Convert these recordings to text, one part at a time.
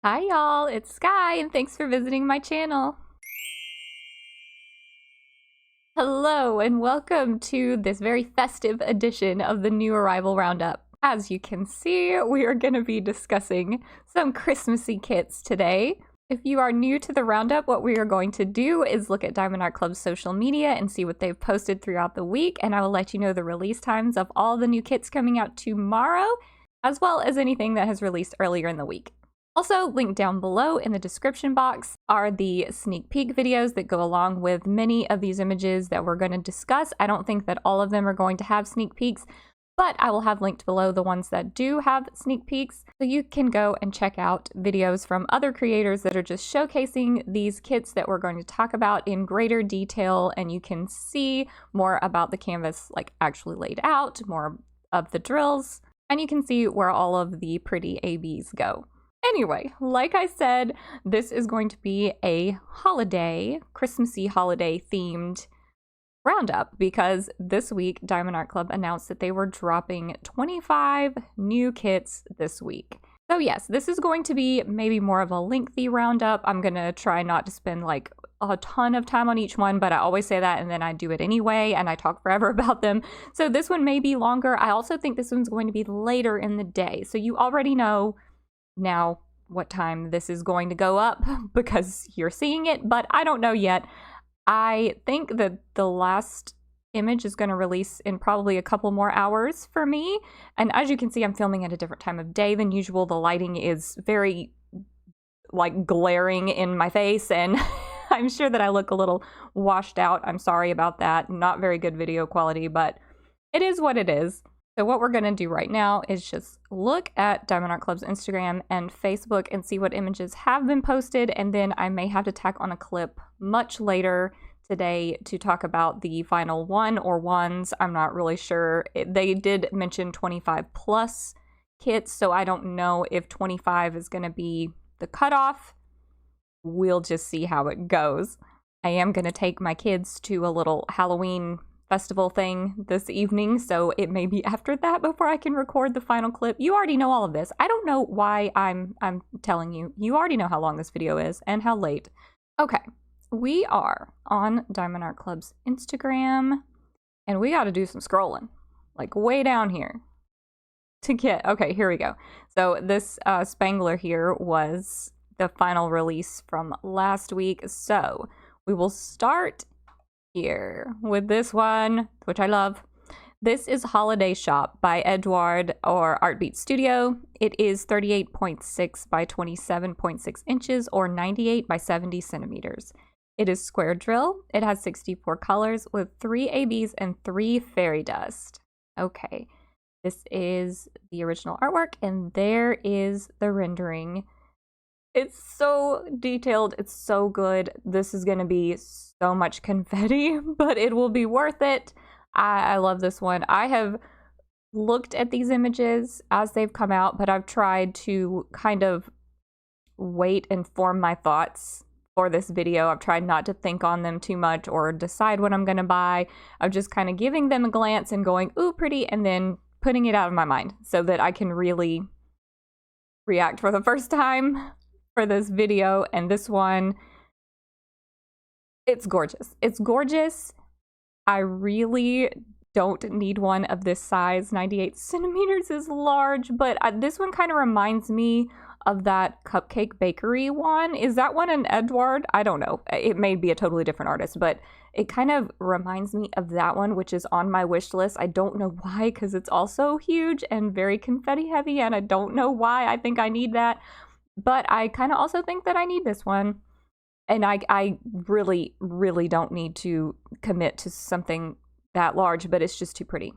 Hi y'all, it's Sky and thanks for visiting my channel. Hello and welcome to this very festive edition of the New Arrival Roundup. As you can see, we are going to be discussing some Christmassy kits today. If you are new to the Roundup, what we are going to do is look at Diamond Art Club's social media and see what they've posted throughout the week, and I will let you know the release times of all the new kits coming out tomorrow, as well as anything that has released earlier in the week. Also, linked down below in the description box are the sneak peek videos that go along with many of these images that we're going to discuss. I don't think that all of them are going to have sneak peeks, but I will have linked below the ones that do have sneak peeks, so you can go and check out videos from other creators that are just showcasing these kits that we're going to talk about in greater detail, and you can see more about the canvas like actually laid out, more of the drills, and you can see where all of the pretty ABs go. Anyway, like I said, this is going to be a holiday, Christmassy holiday themed roundup because this week Diamond Art Club announced that they were dropping 25 new kits this week. So yes, this is going to be maybe more of a lengthy roundup. I'm going to try not to spend like a ton of time on each one, but I always say that and then I do it anyway and I talk forever about them. So this one may be longer. I also think this one's going to be later in the day. So you already know now what time this is going to go up because you're seeing it, but I don't know yet. I think that the last image is going to release in probably a couple more hours for me, and as you can see, I'm filming at a different time of day than usual. The lighting is very like glaring in my face, and I'm sure that I look a little washed out. I'm sorry about that. Not very good video quality, but it is what it is. So what we're going to do right now is just look at Diamond Art Club's Instagram and Facebook and see what images have been posted, and then I may have to tack on a clip much later today to talk about the final one or ones. I'm not really sure. They did mention 25 plus kits, so I don't know if 25 is going to be the cutoff. We'll just see how it goes. I am going to take my kids to a little Halloween festival thing this evening, so it may be after that before I can record the final clip. You already know all of this. I don't know why I'm telling you. You already know how long this video is and how late. Okay, we are on Diamond Art Club's Instagram, and we got to do some scrolling, like way down here to get. Okay, here we go. So this Spangler here was the final release from last week, so we will start here with this one, which I love. This is Holiday Shop by Edward or Artbeat Studio. It is 38.6 by 27.6 inches or 98 by 70 centimeters. It is square drill. It has 64 colors with 3 ABs and 3 fairy dust. Okay, this is the original artwork, and there is the rendering. It's so detailed. It's so good. This is going to be so much confetti, but it will be worth it. I love this one. I have looked at these images as they've come out, but I've tried to kind of wait and form my thoughts for this video. I've tried not to think on them too much or decide what I'm going to buy. I'm just kind of giving them a glance and going, ooh, pretty, and then putting it out of my mind so that I can really react for the first time for this video. And this one, it's gorgeous. It's gorgeous. I really don't need one of this size. 98 centimeters is large, but this one kind of reminds me of that Cupcake Bakery one. Is that one an Edward? I don't know. It may be a totally different artist, but it kind of reminds me of that one, which is on my wish list. I don't know why, because it's also huge and very confetti heavy, and I don't know why I think I need that. But I kind of also think that I need this one. And I really, really don't need to commit to something that large, but it's just too pretty.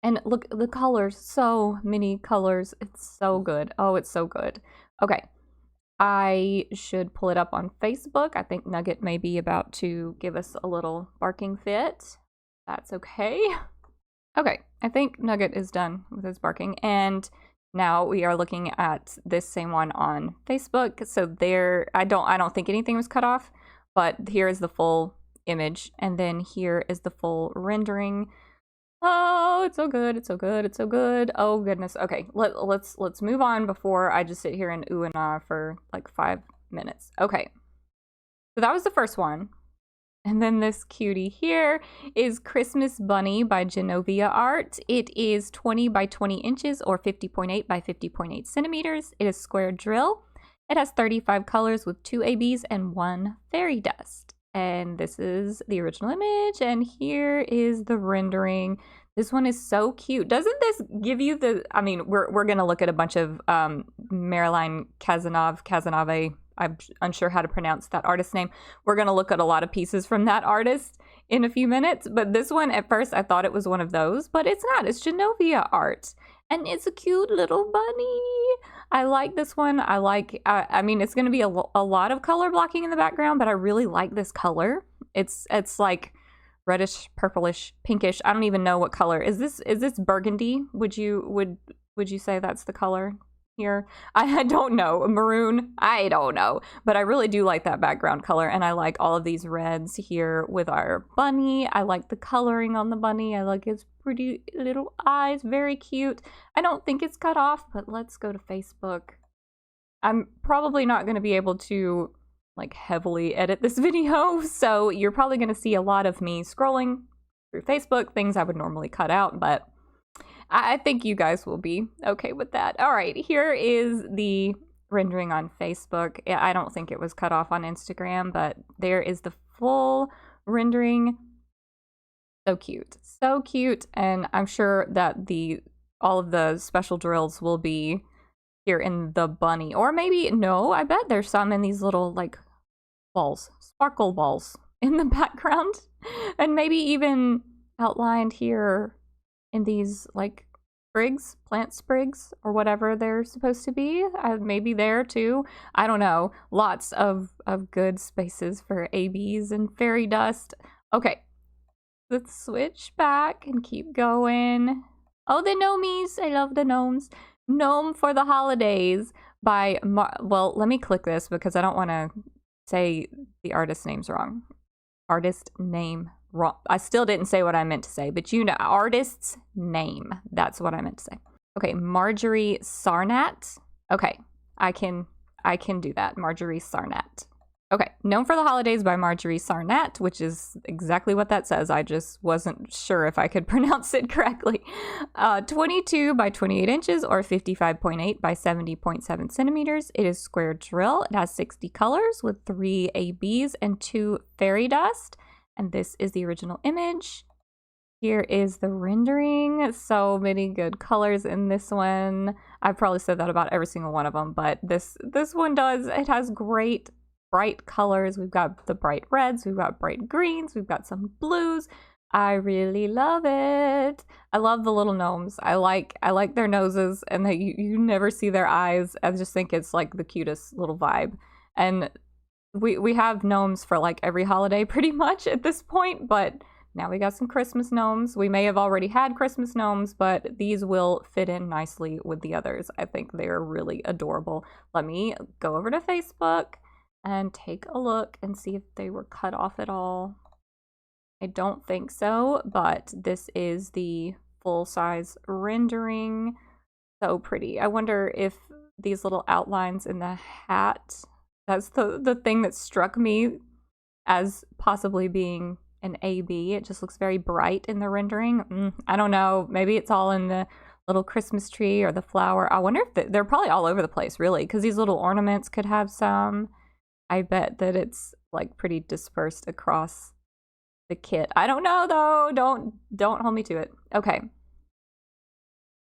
And look, the colors, so many colors. It's so good. Oh, it's so good. Okay, I should pull it up on Facebook. I think Nugget may be about to give us a little barking fit. That's okay. Okay, I think Nugget is done with his barking, and now we are looking at this same one on Facebook. So there, I don't think anything was cut off, but here is the full image, and then here is the full rendering. Oh, it's so good. It's so good. It's so good. Oh goodness. Okay, let's move on before I just sit here and ooh and ah for like 5 minutes. Okay, so that was the first one. And then this cutie here is Christmas Bunny by Genovia Art. It is 20 by 20 inches or 50.8 by 50.8 centimeters. It is square drill. It has 35 colors with 2 ABs and 1 fairy dust. And this is the original image, and here is the rendering. This one is so cute. Doesn't this give you the, I mean, we're gonna look at a bunch of Marilyn Cazenave, I'm unsure how to pronounce that artist name. We're going to look at a lot of pieces from that artist in a few minutes, but this one, at first, I thought it was one of those, but it's not. It's Genovia art, and it's a cute little bunny. I like this one. I mean, it's going to be a lot of color blocking in the background, but I really like this color. It's like reddish, purplish, pinkish. I don't even know what color. Is this burgundy? Would you say that's the color here? I don't know. Maroon? I don't know. But I really do like that background color, and I like all of these reds here with our bunny. I like the coloring on the bunny. I like his pretty little eyes. Very cute. I don't think it's cut off, but let's go to Facebook. I'm probably not going to be able to like heavily edit this video, so you're probably going to see a lot of me scrolling through Facebook, things I would normally cut out, but I think you guys will be okay with that. All right, here is the rendering on Facebook. I don't think it was cut off on Instagram, but there is the full rendering. So cute. So cute, and I'm sure that all of the special drills will be here in the bunny. Or maybe, no, I bet there's some in these little, like, balls. Sparkle balls in the background. And maybe even outlined here in these like sprigs, plant sprigs, or whatever they're supposed to be. Maybe there too. I don't know. Lots of good spaces for ABs and fairy dust. Okay, let's switch back and keep going. Oh, the gnomies. I love the gnomes. Gnome for the Holidays by well, let me click this because I don't want to say the artist names wrong. Artist name wrong. I still didn't say what I meant to say, but you know, artist's name. That's what I meant to say. Okay, Marjorie Sarnat. Okay, I can do that. Marjorie Sarnat. Okay, Known for the Holidays by Marjorie Sarnat, which is exactly what that says. I just wasn't sure if I could pronounce it correctly. 22 by 28 inches or 55.8 by 70.7 centimeters. It is square drill. It has 60 colors with 3 ABs and 2 fairy dust. And this is the original image. Here is the rendering. So many good colors in this one. I've probably said that about every single one of them, but this one does. It has great bright colors. We've got the bright reds, we've got bright greens, we've got some blues. I really love it. I love the little gnomes. I like their noses, and that you never see their eyes. I just think it's like the cutest little vibe. And we have gnomes for like every holiday pretty much at this point, but now we got some Christmas gnomes. We may have already had Christmas gnomes, but these will fit in nicely with the others. I think they're really adorable. Let me go over to Facebook and take a look and see if they were cut off at all. I don't think so, but this is the full-size rendering. So pretty. I wonder if these little outlines in the hat, that's the thing that struck me as possibly being an AB. It just looks very bright in the rendering. I don't know. Maybe it's all in the little Christmas tree or the flower. I wonder if they're probably all over the place, really, because these little ornaments could have some. I bet that it's like pretty dispersed across the kit. I don't know though. Don't hold me to it. Okay.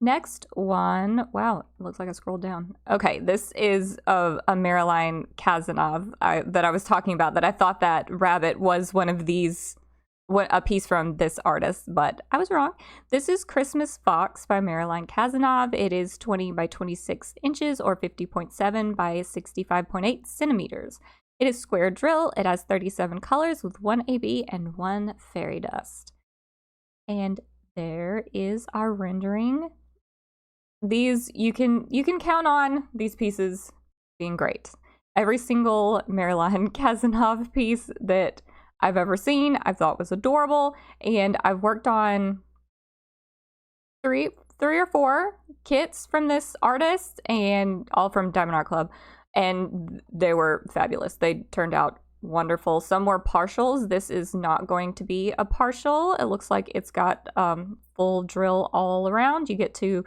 Next one. Wow, it looks like I scrolled down. Okay, this is a Marilyn Cazenave that I was talking about, that I thought that rabbit was one of these, a piece from this artist, but I was wrong. This is Christmas Fox by Marilyn Cazenave. It is 20 by 26 inches or 50.7 by 65.8 centimeters. It is square drill. It has 37 colors with 1 AB and 1 fairy dust. And there is our rendering. These, you can count on these pieces being great. Every single Marilyn Cazenave piece that I've ever seen, I thought was adorable, and I've worked on three or four kits from this artist, and all from Diamond Art Club, and they were fabulous. They turned out wonderful. Some were partials. This is not going to be a partial. It looks like it's got full drill all around. You get to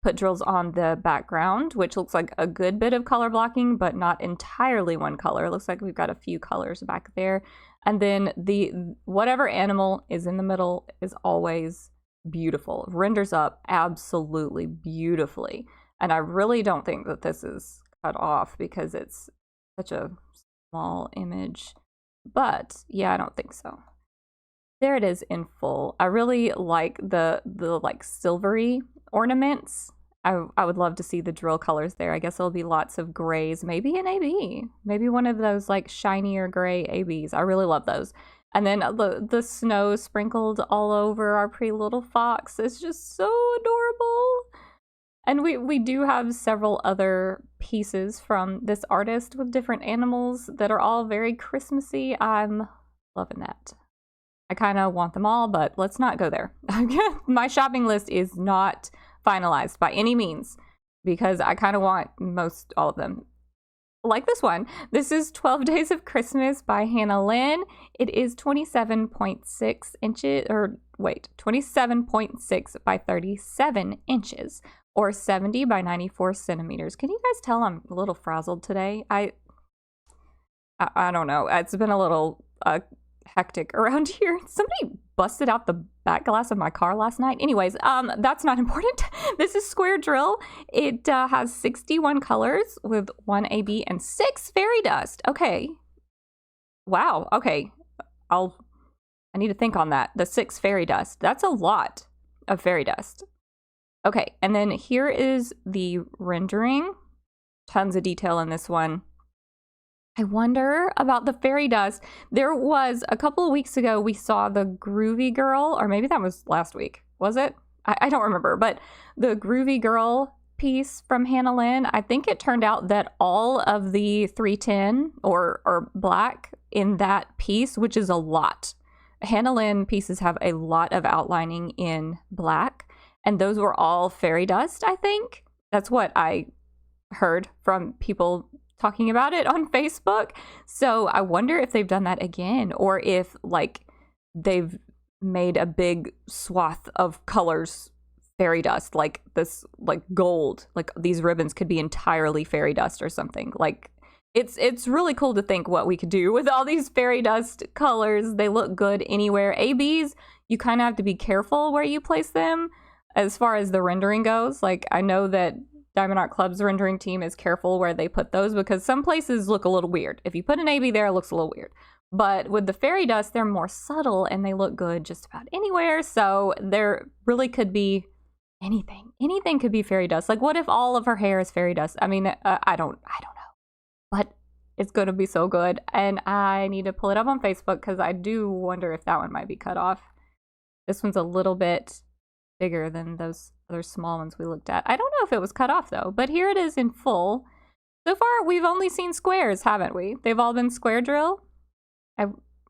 put drills on the background, which looks like a good bit of color blocking, but not entirely one color. It looks like we've got a few colors back there. And then the whatever animal is in the middle is always beautiful. Renders up absolutely beautifully. And I really don't think that this is cut off because it's such a small image. But yeah, I don't think so. There it is in full. I really like the like silvery ornaments. I would love to see the drill colors there. I guess there'll be lots of grays, maybe an AB, maybe one of those like shinier gray ABs. I really love those. And then the snow sprinkled all over our pretty little fox. It's just so adorable. And we do have several other pieces from this artist with different animals that are all very Christmassy. I'm loving that. I kind of want them all, but let's not go there. My shopping list is not finalized by any means because I kind of want most all of them. Like this one. This is 12 Days of Christmas by Hannah Lynn. It is 27.6 inches, or wait, 27.6 by 37 inches, or 70 by 94 centimeters. Can you guys tell I'm a little frazzled today? I don't know. It's been a little hectic around here. Somebody busted out the back glass of my car last night. Anyways, that's not important. This is square drill. It has 61 colors with 1 AB and 6 fairy dust. Okay. Wow. Okay. I need to think on that. The 6 fairy dust. That's a lot of fairy dust. Okay. And then here is the rendering. Tons of detail in this one. I wonder about the fairy dust. There was a couple of weeks ago, we saw the Groovy Girl, or maybe that was last week. Was it? I don't remember, but the Groovy Girl piece from Hannah Lynn, I think it turned out that all of the 310 or black in that piece, which is a lot. Hannah Lynn pieces have a lot of outlining in black, and those were all fairy dust, I think. That's what I heard from people talking about it on Facebook. So I wonder if they've done that again, or if like they've made a big swath of colors fairy dust, like this, like gold, like these ribbons could be entirely fairy dust or something. Like it's really cool to think what we could do with all these fairy dust colors. They look good anywhere. ABs, you kind of have to be careful where you place them as far as the rendering goes. Like I know that Diamond Art Club's rendering team is careful where they put those because some places look a little weird. If you put an AB there, it looks a little weird. But with the fairy dust, they're more subtle and they look good just about anywhere. So there really could be anything. Anything could be fairy dust. Like what if all of her hair is fairy dust? I mean, I don't know. But it's going to be so good. And I need to pull it up on Facebook because I do wonder if that one might be cut off. This one's a little bit bigger than those other small ones we looked at. I don't know if it was cut off though, but here it is in full. So far, we've only seen squares, haven't we? They've all been square drill.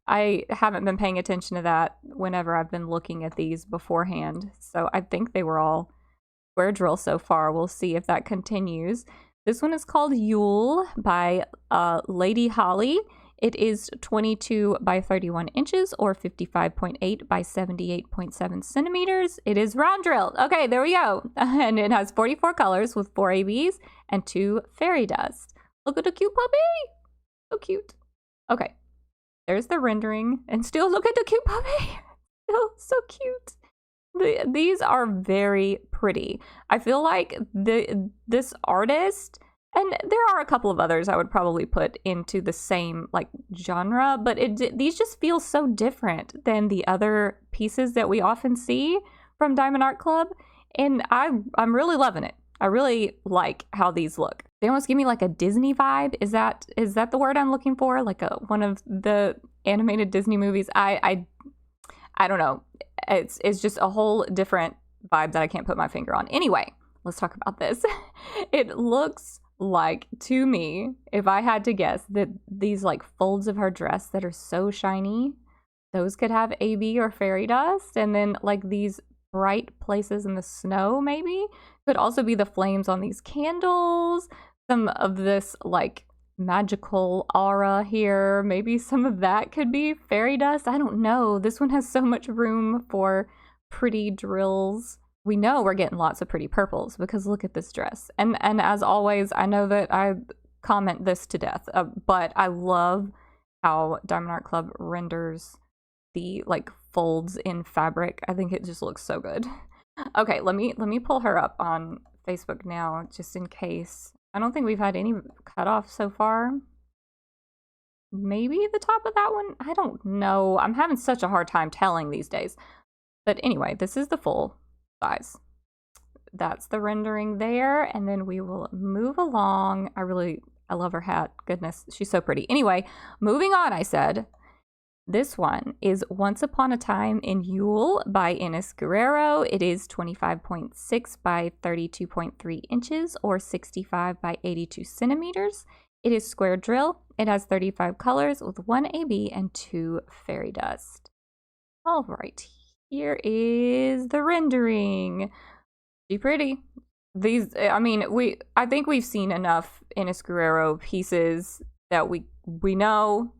I haven't been paying attention to that whenever I've been looking at these beforehand. So I think they were all square drill so far. We'll see if that continues. This one is called Yule by Lady Holly. It is 22 by 31 inches or 55.8 by 78.7 centimeters. It is round drilled. Okay, there we go. And it has 44 colors with 4 ABs and 2 fairy dust. Look at the cute puppy. So cute. Okay, there's the rendering. And still look at the cute puppy. Still so cute. These are very pretty. I feel like this artist... And there are a couple of others I would probably put into the same like genre, but these just feel so different than the other pieces that we often see from Diamond Art Club, and I'm really loving it. I really like how these look. They almost give me like a Disney vibe. Is that the word I'm looking for? Like one of the animated Disney movies. I don't know. It's just a whole different vibe that I can't put my finger on. Anyway, let's talk about this. It looks like, to me, if I had to guess, that these like folds of her dress that are so shiny, those could have AB or fairy dust, and then like these bright places in the snow, maybe. Could also be the flames on these candles. Some of this, like, magical aura here. Maybe some of that could be fairy dust. I don't know. This one has so much room for pretty drills. We know we're getting lots of pretty purples because look at this dress. And as always, I know that I comment this to death, but I love how Diamond Art Club renders the like folds in fabric. I think it just looks so good. Okay, let me pull her up on Facebook now just in case. I don't think we've had any cut off so far. Maybe the top of that one? I don't know. I'm having such a hard time telling these days. But anyway, this is the full size. That's the rendering there, and then we will move along. I love her hat. Goodness, she's so pretty. Anyway, moving on, I said. This one is Once Upon a Time in Yule by Ines Guerrero. It is 25.6 by 32.3 inches or 65 by 82 centimeters. It is square drill. It has 35 colors with 1 AB and 2 fairy dust. All right, here is the rendering. Be pretty. These, I mean, I think we've seen enough Ines Guerrero pieces that we know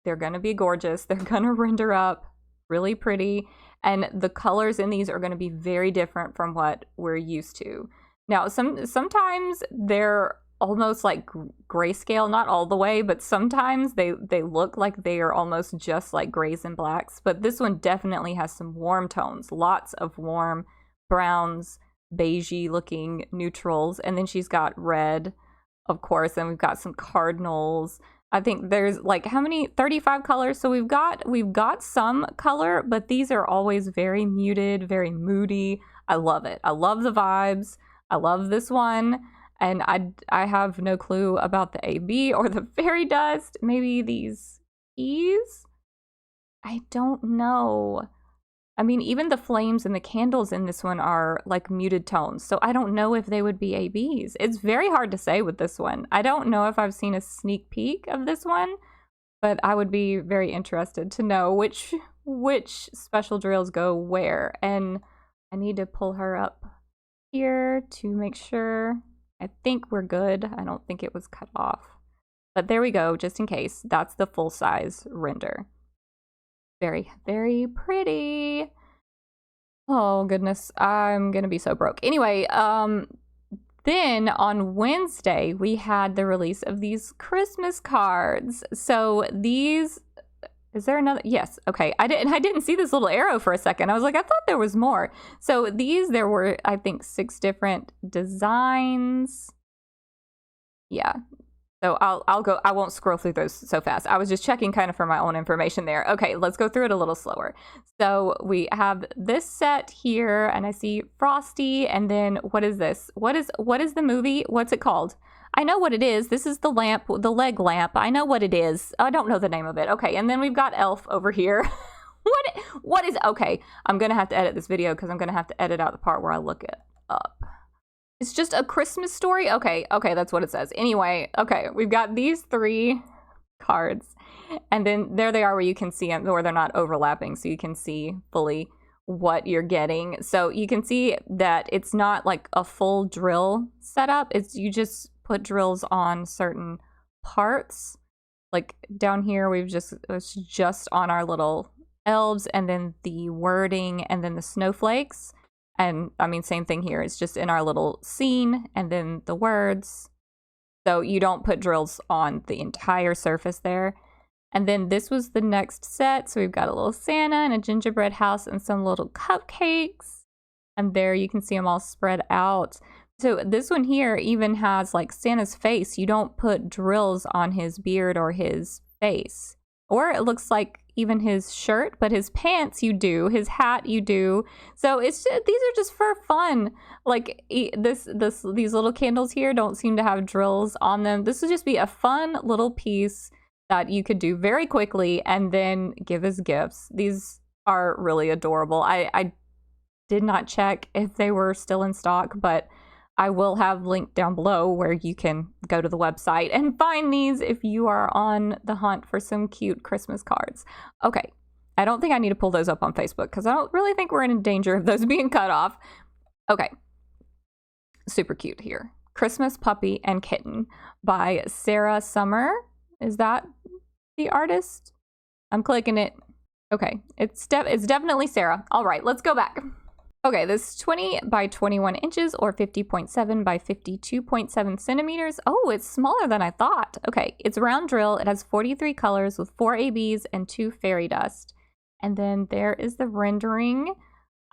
they're going to be gorgeous. They're going to render up really pretty. And the colors in these are going to be very different from what we're used to. Now, sometimes they're almost like grayscale, not all the way, but sometimes they look like they are almost just like grays and blacks. But this one definitely has some warm tones, lots of warm browns, beigey looking neutrals. And then she's got red, of course, and we've got some cardinals. I think there's like how many 35 colors, so we've got some color, but these are always very muted, very moody. I love it. I love the vibes. I love this one, and I have no clue about the AB or the fairy dust. Maybe these keys? I don't know. I mean, even the flames and the candles in this one are like muted tones, so I don't know if they would be ABs. It's very hard to say with this one. I don't know if I've seen a sneak peek of this one, but I would be very interested to know which special drills go where. And I need to pull her up here to make sure. I think we're good. I don't think it was cut off. But there we go, just in case. That's the full size render. Very, very pretty. Oh, goodness. I'm going to be so broke. Anyway, then on Wednesday, we had the release of these Christmas cards. So these... Is there another? Yes. Okay. I didn't see this little arrow for a second. I was like, I thought there was more. So there were, I think, 6 different designs. Yeah. So I won't scroll through those so fast. I was just checking kind of for my own information there. Okay, let's go through it a little slower. So we have this set here, and I see Frosty, and then what is this? What is the movie? What's it called? I know what it is. This is the lamp, the leg lamp. I know what it is. I don't know the name of it. Okay, and then we've got Elf over here. What is, okay, I'm gonna have to edit this video because I'm gonna have to edit out the part where I look it up. It's just a Christmas story? Okay, that's what it says. Anyway, okay, we've got these 3 cards. And then there they are where you can see them, or they're not overlapping, so you can see fully what you're getting. So you can see that it's not like a full drill setup. It's you just put drills on certain parts. Like down here, it's just on our little elves, and then the wording, and then the snowflakes. And I mean, same thing here. It's just in our little scene and then the words. So you don't put drills on the entire surface there. And then this was the next set. So we've got a little Santa and a gingerbread house and some little cupcakes. And there you can see them all spread out. So this one here even has like Santa's face. You don't put drills on his beard or his face. Or it looks like even his shirt, but his pants you do, his hat you do. So it's just, these are just for fun. Like these little candles here don't seem to have drills on them. This would just be a fun little piece that you could do very quickly and then give as gifts. These are really adorable. I did not check if they were still in stock, but I will have linked down below where you can go to the website and find these if you are on the hunt for some cute Christmas cards. Okay, I don't think I need to pull those up on Facebook because I don't really think we're in danger of those being cut off. Okay. Super cute here. Christmas Puppy and Kitten by Sarah Summer. Is that the artist? I'm clicking it. Okay, it's definitely Sarah. All right, let's go back. Okay, this is 20 by 21 inches or 50.7 by 52.7 centimeters. Oh, it's smaller than I thought. Okay, it's round drill. It has 43 colors with 4 ABs and 2 fairy dust. And then there is the rendering.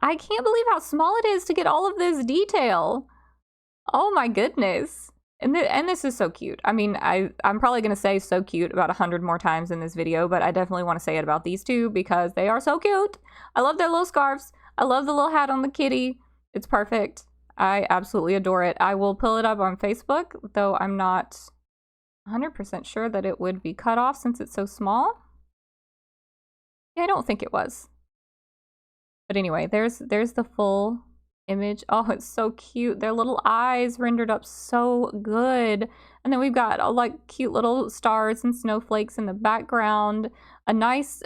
I can't believe how small it is to get all of this detail. Oh my goodness. And this is so cute. I mean, I'm probably going to say so cute about 100 more times in this video, but I definitely want to say it about these two because they are so cute. I love their little scarves. I love the little hat on the kitty. It's perfect. I absolutely adore it. I will pull it up on Facebook, though I'm not 100% sure that it would be cut off since it's so small. Yeah, I don't think it was. But anyway, there's the full image. Oh, it's so cute. Their little eyes rendered up so good. And then we've got like cute little stars and snowflakes in the background. A nice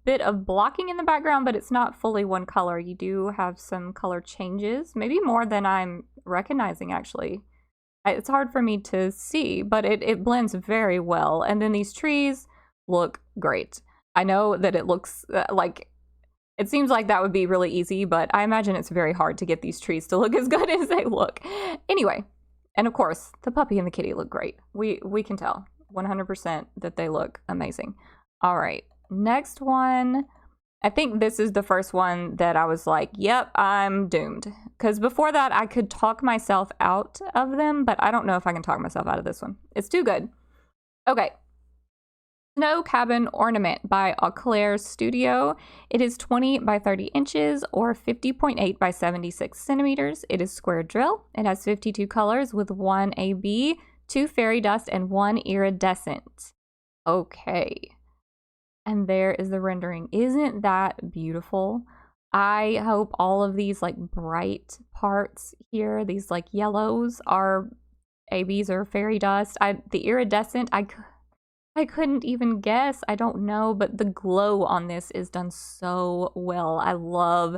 bit of blocking in the background, but it's not fully one color. You do have some color changes, maybe more than I'm recognizing actually. It's hard for me to see, but it blends very well. And then these trees look great. I know that it looks like it seems like that would be really easy, but I imagine it's very hard to get these trees to look as good as they look. Anyway, and of course, the puppy and the kitty look great. We can tell 100% that they look amazing. All right, next one. I think this is the first one that I was like, yep, I'm doomed. Because before that, I could talk myself out of them, but I don't know if I can talk myself out of this one. It's too good. Okay. Snow Cabin Ornament by Eau Claire Studio. It is 20 by 30 inches or 50.8 by 76 centimeters. It is square drill. It has 52 colors with 1 AB, 2 fairy dust, and 1 iridescent. Okay. And there is the rendering. Isn't that beautiful? I hope all of these like bright parts here, these like yellows are ABs or fairy dust. The iridescent, I couldn't even guess. I don't know, but the glow on this is done so well. I love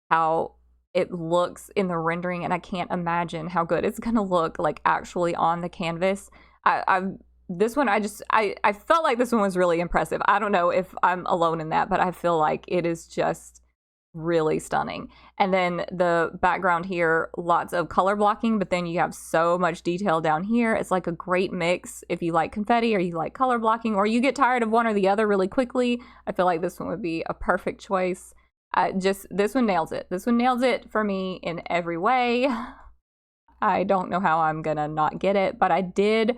how it looks in the rendering, and I can't imagine how good it's gonna look like actually on the canvas. This one, I felt like this one was really impressive. I don't know if I'm alone in that, but I feel like it is just really stunning. And then the background here, lots of color blocking, but then you have so much detail down here. It's like a great mix if you like confetti or you like color blocking or you get tired of one or the other really quickly. I feel like this one would be a perfect choice. This one nails it. This one nails it for me in every way. I don't know how I'm gonna not get it, but I did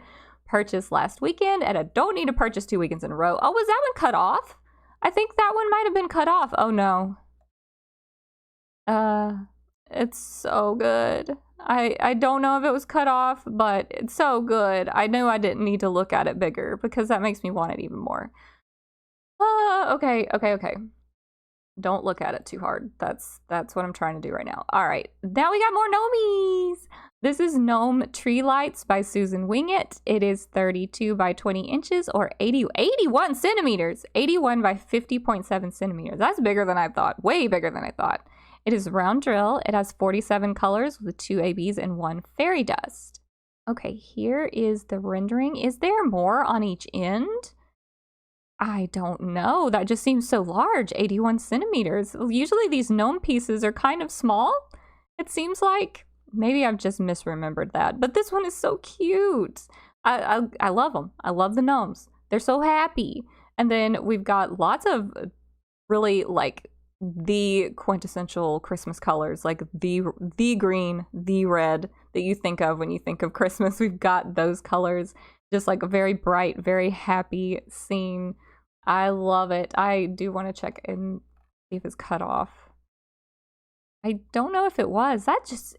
purchase last weekend and I don't need to purchase 2 weekends in a row. Oh, was that one cut off? I think that one might have been cut off. Oh no. It's so good. I don't know if it was cut off, but it's so good. I knew I didn't need to look at it bigger because that makes me want it even more. Okay. Don't look at it too hard. That's what I'm trying to do right now. All right, now we got more gnomies. This is Gnome Tree Lights by Susan Wingett. It is 32 by 20 inches or 81 centimeters. 81 by 50.7 centimeters. That's bigger than I thought. Way bigger than I thought. It is round drill. It has 47 colors with 2 ABs and 1 fairy dust. Okay, here is the rendering. Is there more on each end? I don't know. That just seems so large. 81 centimeters. Usually these gnome pieces are kind of small. It seems like maybe I've just misremembered that. But this one is so cute. I love them. I love the gnomes. They're so happy. And then we've got lots of really like the quintessential Christmas colors, like the green, the red that you think of when you think of Christmas. We've got those colors. Just like a very bright, very happy scene. I love it. I do want to check and see if it's cut off. I don't know if it was.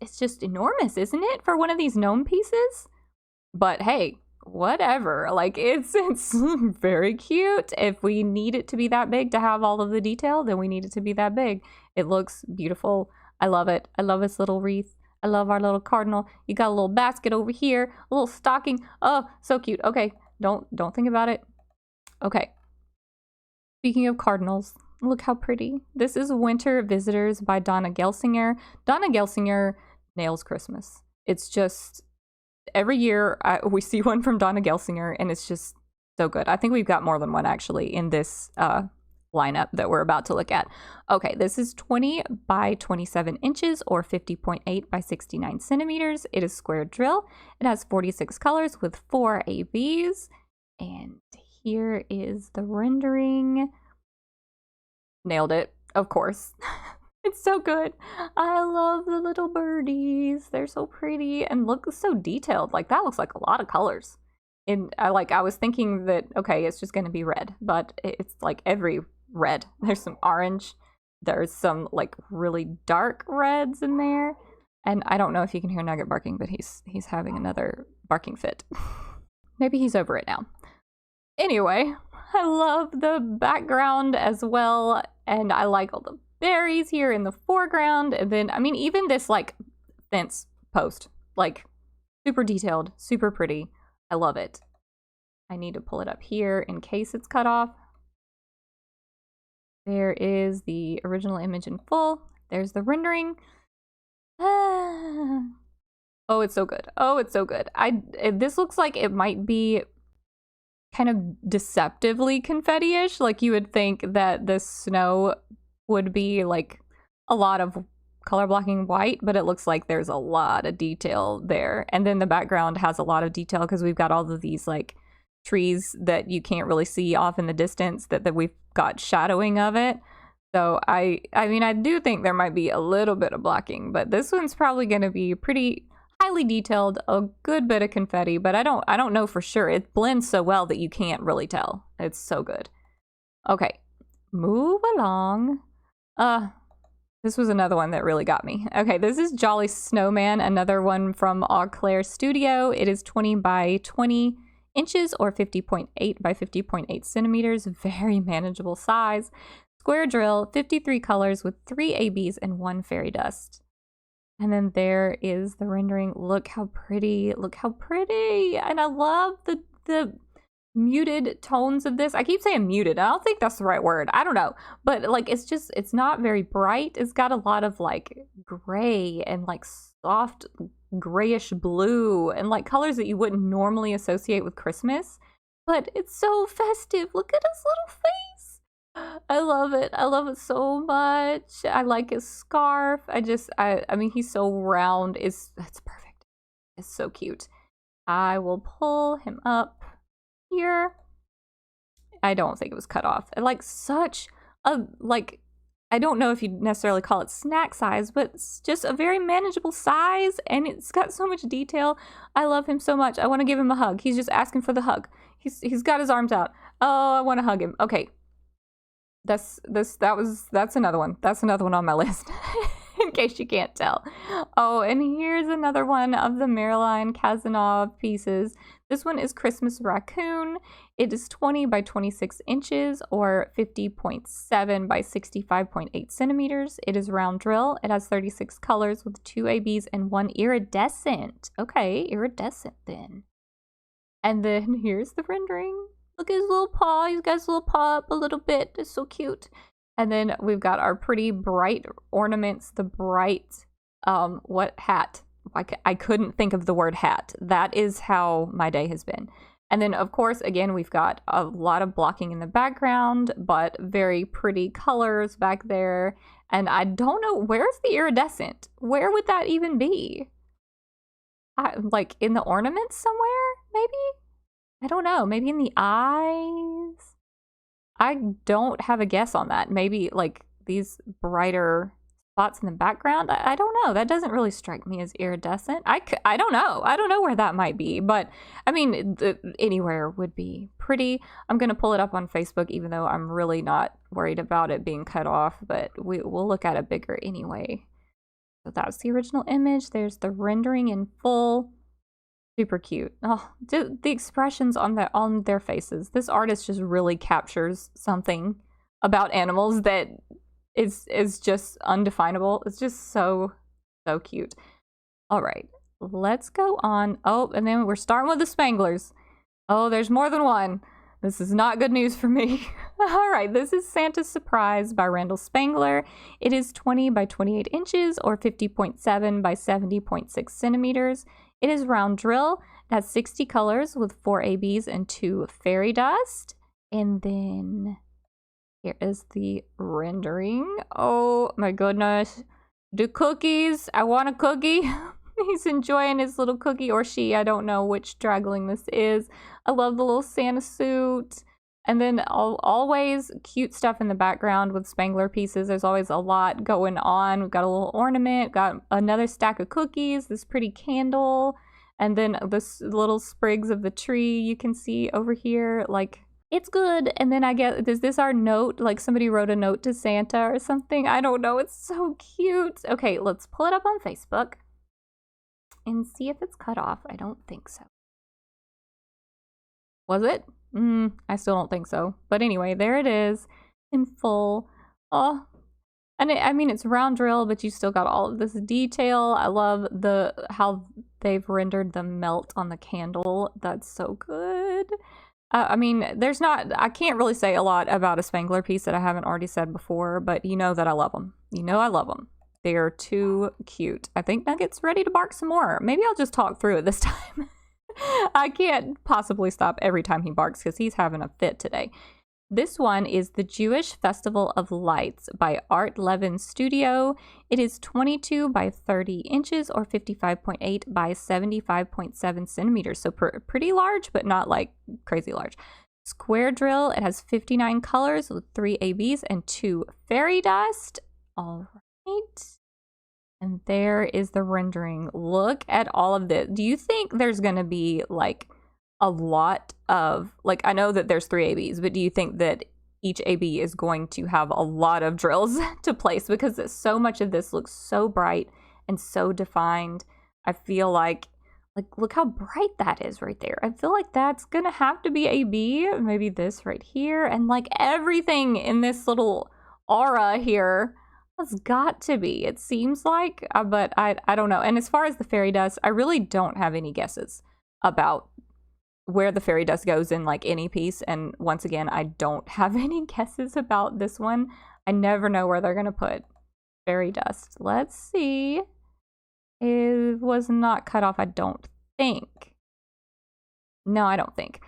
It's just enormous, isn't it, for one of these gnome pieces? But hey, whatever. Like it's very cute. If we need it to be that big to have all of the detail, then we need it to be that big. It looks beautiful. I love it. I love its little wreath. I love our little cardinal. You got a little basket over here, a little stocking. Oh, so cute. Okay, don't think about it. Okay. Speaking of cardinals, Look how pretty. This is Winter Visitors by Donna Gelsinger. Donna Gelsinger nails Christmas. It's just, every year we see one from Donna Gelsinger, and it's just so good. I think we've got more than one actually in this lineup that we're about to look at. Okay, this is 20 by 27 inches or 50.8 by 69 centimeters. It is square drill. It has 46 colors with 4 ABs. And here is the rendering. Nailed it, of course. It's so good. I love the little birdies. They're so pretty and look so detailed. Like, that looks like a lot of colors. And I was thinking that, okay, it's just going to be red, but it's like every red. There's some orange. There's some like really dark reds in there. And I don't know if you can hear Nugget barking, but he's having another barking fit. Maybe he's over it now. Anyway, I love the background as well, and I like all the berries here in the foreground. And then, I mean, even this like fence post, like super detailed, super pretty. I love it. I need to pull it up here in case it's cut off. There is the original image in full. There's the rendering. Oh, it's so good. Oh, it's so good. This looks like it might be kind of deceptively confetti-ish. Like, you would think that the snow would be like a lot of color blocking white, but it looks like there's a lot of detail there. And then the background has a lot of detail because we've got all of these like trees that you can't really see off in the distance that we've got shadowing of it. So I mean, I do think there might be a little bit of blocking, but this one's probably going to be pretty highly detailed, a good bit of confetti, but I don't know for sure. It blends so well that you can't really tell. It's so good. Okay, move along. This was another one that really got me. Okay, this is Jolly Snowman, another one from Eau Claire Studio. It is 20 by 20 inches or 50.8 by 50.8 centimeters. Very manageable size. Square drill, 53 colors with 3 ABs and 1 fairy dust. And then there is the rendering. Look how pretty. Look how pretty. And I love the muted tones of this. I keep saying muted. I don't think that's the right word. I don't know. But like, it's not very bright. It's got a lot of like gray and like soft grayish blue and like colors that you wouldn't normally associate with Christmas. But it's so festive. Look at his little face. I love it. I love it so much. I like his scarf. I mean, he's so round. It's perfect. It's so cute. I will pull him up here. I don't think it was cut off. Like, such a, like, I don't know if you'd necessarily call it snack size, but it's just a very manageable size, and it's got so much detail. I love him so much. I want to give him a hug. He's just asking for the hug. He's got his arms out. Oh, I want to hug him. Okay. That's another one. That's another one on my list, in case you can't tell. Oh, and here's another one of the Marilyn Kazanov pieces. This one is Christmas Raccoon. It is 20 by 26 inches or 50.7 by 65.8 centimeters. It is round drill. It has 36 colors with 2 ABs and 1 iridescent. Okay, iridescent then. And then here's the rendering. Look at his little paw. He's got his little paw up a little bit. It's so cute. And then we've got our pretty bright ornaments. The bright, what hat? I couldn't think of the word hat. That is how my day has been. And then, of course, again, we've got a lot of blocking in the background, but very pretty colors back there. And I don't know, where's the iridescent? Where would that even be? Like in the ornaments somewhere, maybe? I don't know. Maybe in the eyes? I don't have a guess on that. Maybe like these brighter spots in the background. I don't know. That doesn't really strike me as iridescent. I don't know. I don't know where that might be. But I mean, anywhere would be pretty. I'm going to pull it up on Facebook, even though I'm really not worried about it being cut off. But we'll look at it bigger anyway. So that's the original image. There's the rendering in full. Super cute. Oh, the expressions on their faces. This artist just really captures something about animals that is just undefinable. It's just so cute. All right, let's go on. Oh, and then we're starting with the Spanglers. Oh, there's more than one. This is not good news for me. All right, this is Santa's Surprise by Randall Spangler. It is 20 by 28 inches or 50.7 by 70.6 centimeters. It is round drill. It has 60 colors with 4 ABs and 2 fairy dust. And then here is the rendering. Oh my goodness. The cookies. I want a cookie. He's enjoying his little cookie, or she. I don't know which dragling this is. I love the little Santa suit. And then always cute stuff in the background with Spangler pieces. There's always a lot going on. We've got a little ornament, got another stack of cookies, this pretty candle, and then this little sprigs of the tree you can see over here. Like, it's good. And then I guess, is this our note? Like somebody wrote a note to Santa or something? I don't know. It's so cute. Okay, let's pull it up on Facebook and see if it's cut off. I don't think so. Was it? I still don't think so. But anyway, there it is in full. Oh, and I mean, it's round drill, but you still got all of this detail. I love how they've rendered the melt on the candle. That's so good. I mean, I can't really say a lot about a Spangler piece that I haven't already said before, but you know that I love them. You know I love them. They are too cute. I think Nugget's ready to bark some more. Maybe I'll just talk through it this time. I can't possibly stop every time he barks because he's having a fit today. This one is the Jewish Festival of Lights by Art Levin Studio. It is 22 by 30 inches or 55.8 by 75.7 centimeters. So pretty large, but not like crazy large. Square drill. It has 59 colors with 3 ABs and 2 fairy dust. All right. And there is the rendering. Look at all of this. Do you think there's going to be like a lot of, like, I know that there's 3 ABs, but do you think that each AB is going to have a lot of drills to place? Because so much of this looks so bright and so defined. I feel like look how bright that is right there. I feel like that's going to have to be AB. Maybe this right here. And like everything in this little aura here has got to be, it seems like, but I don't know. And as far as the fairy dust, I really don't have any guesses about where the fairy dust goes in like any piece. And once again, I don't have any guesses about this one. I never know where they're gonna put fairy dust. Let's see. It was not cut off, I don't think. No, I don't think.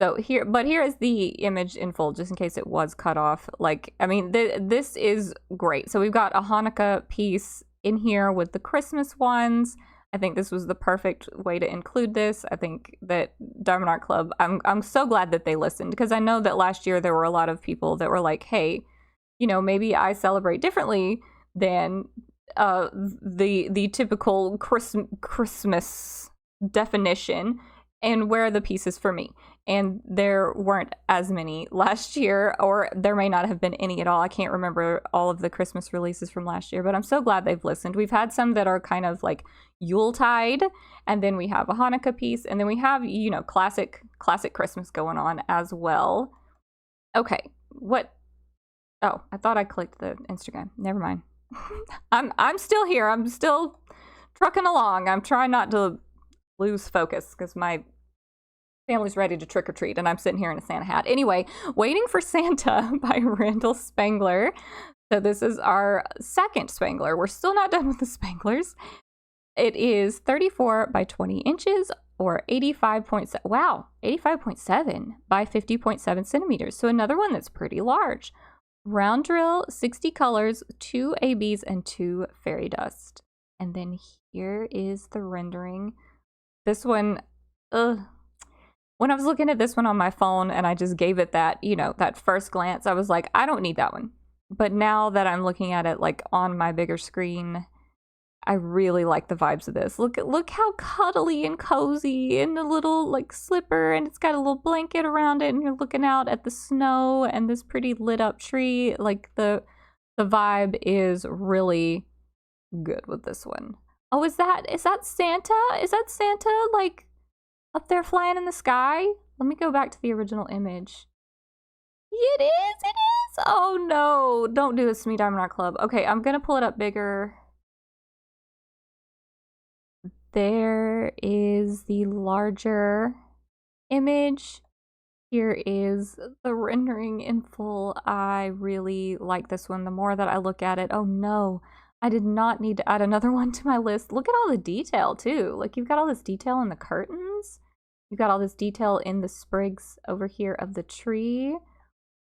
So here is the image in full, just in case it was cut off. Like, I mean, this is great. So we've got a Hanukkah piece in here with the Christmas ones. I think this was the perfect way to include this. I think that Diamond Art Club, I'm so glad that they listened, because I know that last year there were a lot of people that were like, hey, you know, maybe I celebrate differently than the typical Christmas definition, and where are the pieces for me? And there weren't as many last year, or there may not have been any at all. I can't remember all of the Christmas releases from last year, but I'm so glad they've listened. We've had some that are kind of like Yuletide, and then we have a Hanukkah piece, and then we have, you know, classic Christmas going on as well. Okay, what? Oh, I thought I clicked the Instagram. Never mind. I'm still here. I'm still trucking along. I'm trying not to lose focus because my family's ready to trick or treat and I'm sitting here in a Santa hat. Anyway, Waiting for Santa by Randall Spangler. So this is our second Spangler. We're still not done with the Spanglers. It is 34 by 20 inches or 85.7 by 50.7 centimeters. So another one that's pretty large. Round drill, 60 colors, 2 ABs and 2 fairy dust. And then here is the rendering. This one, when I was looking at this one on my phone and I just gave it that, you know, that first glance, I was like, I don't need that one. But now that I'm looking at it like on my bigger screen, I really like the vibes of this. Look how cuddly and cozy, and a little like slipper, and it's got a little blanket around it, and you're looking out at the snow and this pretty lit up tree. Like the vibe is really good with this one. Oh, is that Santa? Is that Santa like up there flying in the sky? Let me go back to the original image. It is. Oh no, don't do this to me, Diamond Art Club. Okay, I'm gonna pull it up bigger. There is the larger image. Here is the rendering in full. I really like this one. The more that I look at it, oh no, I did not need to add another one to my list. Look at all the detail too. Like you've got all this detail in the curtains. You've got all this detail in the sprigs over here of the tree.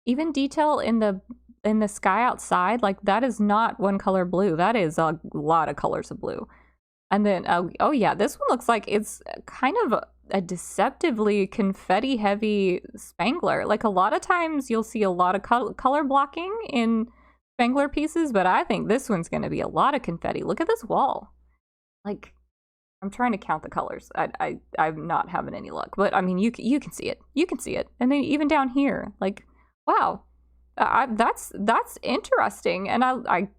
Even detail in the sky outside. Like that is not one color blue. That is a lot of colors of blue. And then, oh yeah, this one looks like it's kind of a deceptively confetti heavy Spangler. Like a lot of times you'll see a lot of color blocking in Spangler pieces, but I think this one's going to be a lot of confetti. Look at this wall. Like, I'm trying to count the colors. I'm not having any luck, but I mean, you can see it. You can see it. And then even down here, like, wow, that's interesting. And I'm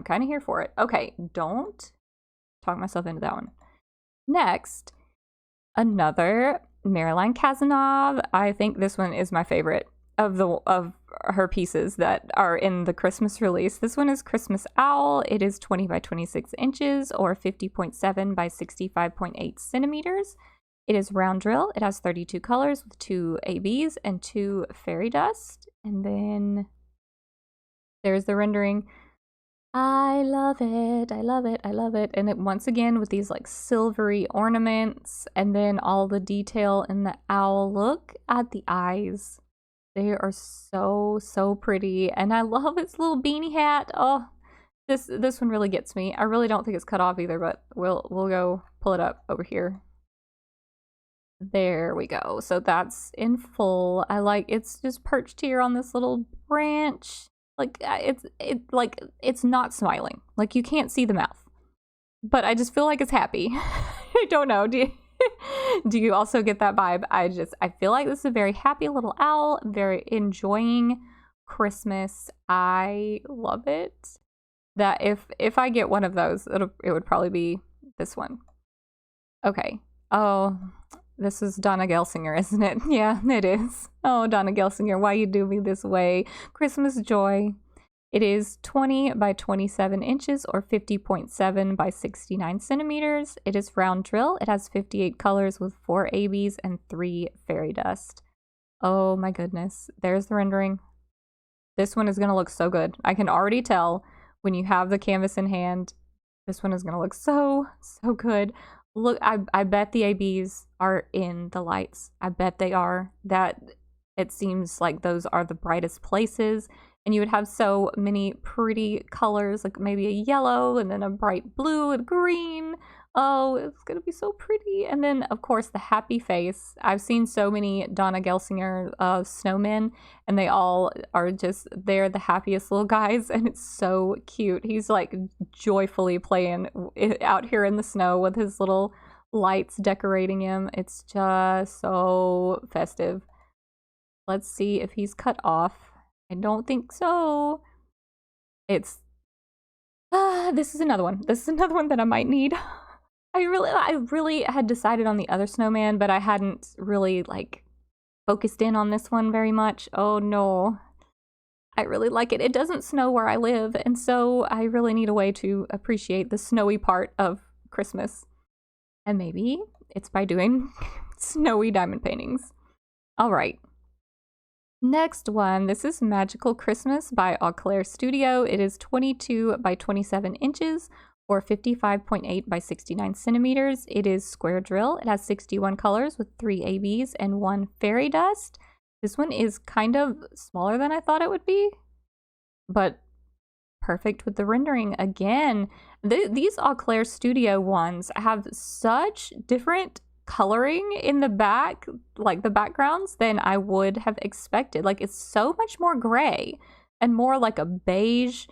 kind of here for it. Okay, don't talk myself into that one. Next, another Marilyn Kazanov. I think this one is my favorite of her pieces that are in the Christmas release. This one is Christmas Owl. It is 20 by 26 inches or 50.7 by 65.8 centimeters. It is round drill. It has 32 colors with 2 ABs and 2 fairy dust. And then there's the rendering. I love it. I love it. I love it. And it once again with these like silvery ornaments and then all the detail in the owl. Look at the eyes. They are so pretty. And I love its little beanie hat. Oh, this one really gets me. I really don't think it's cut off either, but we'll go pull it up over here. There we go. So that's in full. I like it's just perched here on this little branch. Like it's not smiling. Like you can't see the mouth. But I just feel like it's happy. I don't know. Do you also get that vibe? I feel like this is a very happy little owl, very enjoying Christmas. I love it. That if I get one of those, it would probably be this one. Okay. Oh, this is Donna Gelsinger, isn't it? Yeah, it is. Oh, Donna Gelsinger, why you do me this way? Christmas joy. It is 20 by 27 inches or 50.7 by 69 centimeters. It is round drill. It has 58 colors with 4 ABs and 3 fairy dust. Oh my goodness. There's the rendering. This one is going to look so good. I can already tell when you have the canvas in hand, this one is going to look so good. Look, I bet the ABs are in the lights. I bet they are. That it seems like those are the brightest places. And you would have so many pretty colors, like maybe a yellow and then a bright blue and green. Oh, it's going to be so pretty. And then, of course, the happy face. I've seen so many Donna Gelsinger snowmen, and they all are just, they're the happiest little guys, and it's so cute. He's like joyfully playing out here in the snow with his little lights decorating him. It's just so festive. Let's see if he's cut off. I don't think so. It's this is another one. This is another one that I might need. I really had decided on the other snowman, but I hadn't really like focused in on this one very much. Oh no. I really like it. It doesn't snow where I live, and so I really need a way to appreciate the snowy part of Christmas. And maybe it's by doing snowy diamond paintings. All right. Next one, this is Magical Christmas by Eau Claire Studio. It is 22 by 27 inches or 55.8 by 69 centimeters. It is square drill. It has 61 colors with 3 ABs and 1 fairy dust. This one is kind of smaller than I thought it would be, but perfect with the rendering. Again, these Eau Claire Studio ones have such different coloring in the back, like the backgrounds, than I would have expected. Like it's so much more gray and more like a beige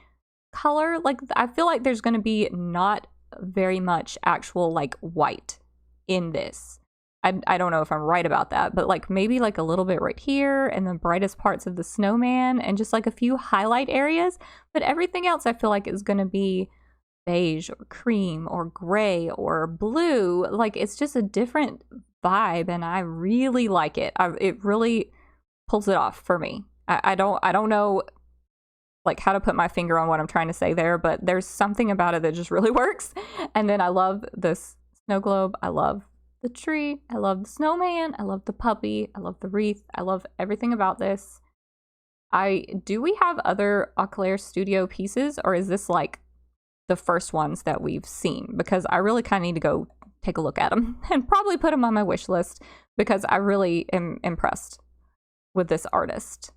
color. Like I feel like there's going to be not very much actual like white in this. I don't know if I'm right about that, but like maybe like a little bit right here and the brightest parts of the snowman and just like a few highlight areas, but everything else I feel like is going to be beige or cream or gray or blue. Like it's just a different vibe, and I really like it. It really pulls it off for me. I don't know like how to put my finger on what I'm trying to say there, but there's something about it that just really works. And then I love this snow globe. I love the tree. I love the snowman. I love the puppy. I love the wreath. I love everything about this. Do we have other Eau Claire Studio pieces, or is this like the first ones that we've seen? Because I really kind of need to go take a look at them and probably put them on my wish list because I really am impressed with this artist.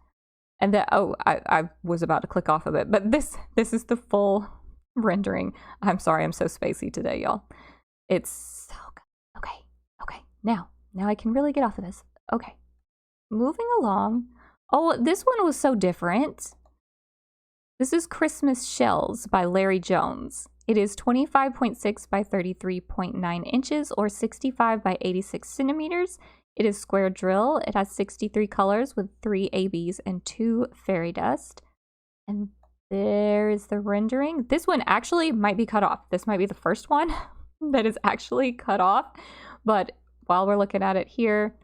And that, oh, I was about to click off of it, but this is the full rendering. I'm sorry, I'm so spacey today, y'all. It's so good. Okay. Now I can really get off of this. Okay. Moving along. Oh, this one was so different. This is Christmas Shells by Larry Jones. It is 25.6 by 33.9 inches or 65 by 86 centimeters. It is square drill. It has 63 colors with 3 ABs and 2 fairy dust. And there is the rendering. This one actually might be cut off. This might be the first one that is actually cut off. But while we're looking at it here,